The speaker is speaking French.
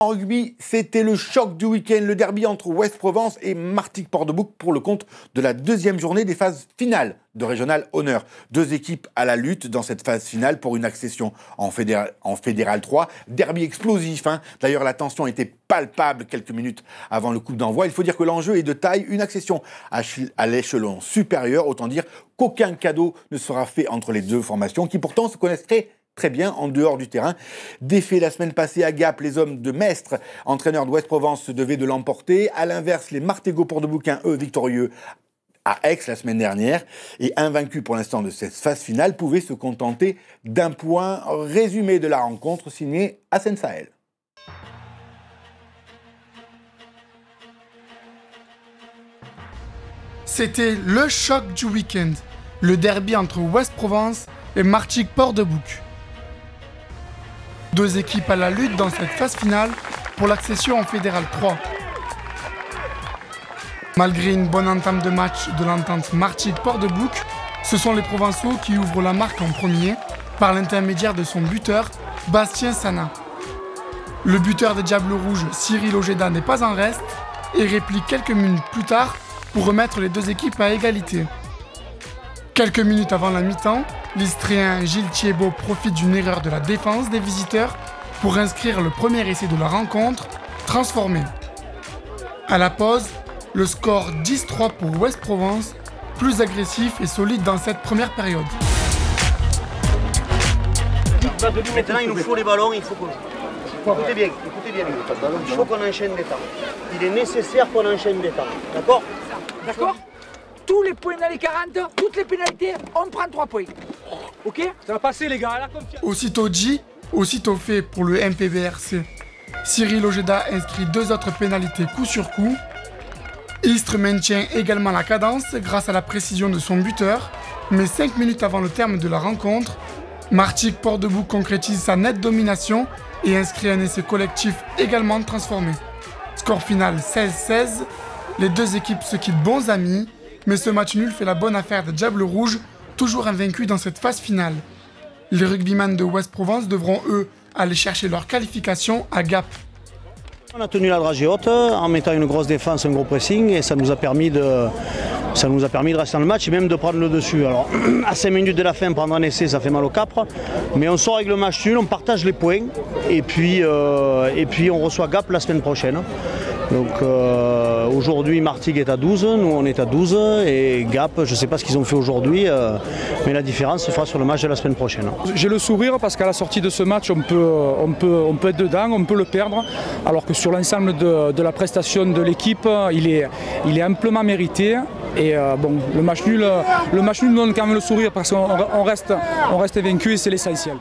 En rugby, c'était le choc du week-end, le derby entre Ouest-Provence et Martigues-Port-de-Bouc pour le compte de la deuxième journée des phases finales de Régional Honneur. Deux équipes à la lutte dans cette phase finale pour une accession en Fédéral 3. Derby explosif, hein. D'ailleurs, la tension était palpable quelques minutes avant le coup d'envoi. Il faut dire que l'enjeu est de taille, une accession à l'échelon supérieur. Autant dire qu'aucun cadeau ne sera fait entre les deux formations qui pourtant se connaissent très bien en dehors du terrain. Défait la semaine passée à Gap, les hommes de Mestre, entraîneurs d'Ouest-Provence, se devaient de l'emporter. À l'inverse, les Martégots-Port-de-Bouc, eux, victorieux à Aix la semaine dernière et invaincus pour l'instant de cette phase finale, pouvaient se contenter d'un point. Résumé de la rencontre signé Hassan Sahel. C'était le choc du week-end, le derby entre Ouest-Provence et Martigues-Port-de-Bouc. Deux équipes à la lutte dans cette phase finale pour l'accession en Fédéral 3. Malgré une bonne entame de match de l'entente Martigues-Port-de-Bouc, ce sont les Provençaux qui ouvrent la marque en premier par l'intermédiaire de son buteur, Bastien Sana. Le buteur des Diables Rouges, Cyril Ojeda, n'est pas en reste et réplique quelques minutes plus tard pour remettre les deux équipes à égalité. Quelques minutes avant la mi-temps, l'Istréen Gilles Thiebaud profite d'une erreur de la défense des visiteurs pour inscrire le premier essai de la rencontre, transformé. À la pause, le score 10-3 pour Ouest-Provence, plus agressif et solide dans cette première période. Maintenant, il nous faut les ballons, il faut qu'on... Écoutez bien, il faut qu'on enchaîne des temps. Il est nécessaire qu'on enchaîne des temps, d'accord ? D'accord ? Tous les points dans les 40, toutes les pénalités, on prend 3 points. Ok ? Ça va passer les gars, la confiance. Aussitôt dit, aussitôt fait pour le MPBRC. Cyril Ojeda inscrit 2 autres pénalités coup sur coup. Istres maintient également la cadence grâce à la précision de son buteur, mais 5 minutes avant le terme de la rencontre, Martigues-Port-de-Bouc concrétise sa nette domination et inscrit un essai collectif également transformé. Score final 16-16, les deux équipes se quittent bons amis, mais ce match nul fait la bonne affaire des Diables Rouges, toujours invaincus dans cette phase finale. Les rugbymen de Ouest-Provence devront, eux, aller chercher leur qualification à Gap. On a tenu la dragée haute en mettant une grosse défense, un gros pressing, et ça nous a permis de rester dans le match et même de prendre le dessus. Alors, à 5 minutes de la fin, prendre un essai, ça fait mal au capre, mais on sort avec le match nul, on partage les points, et puis on reçoit Gap la semaine prochaine. Donc aujourd'hui, Martigues est à 12, nous on est à 12, et Gap, je ne sais pas ce qu'ils ont fait aujourd'hui, mais la différence se fera sur le match de la semaine prochaine. J'ai le sourire parce qu'à la sortie de ce match, on peut être dedans, on peut le perdre, alors que sur l'ensemble de la prestation de l'équipe, il est amplement mérité. Et bon, le match nul nous donne quand même le sourire parce qu'on reste vaincu et c'est l'essentiel.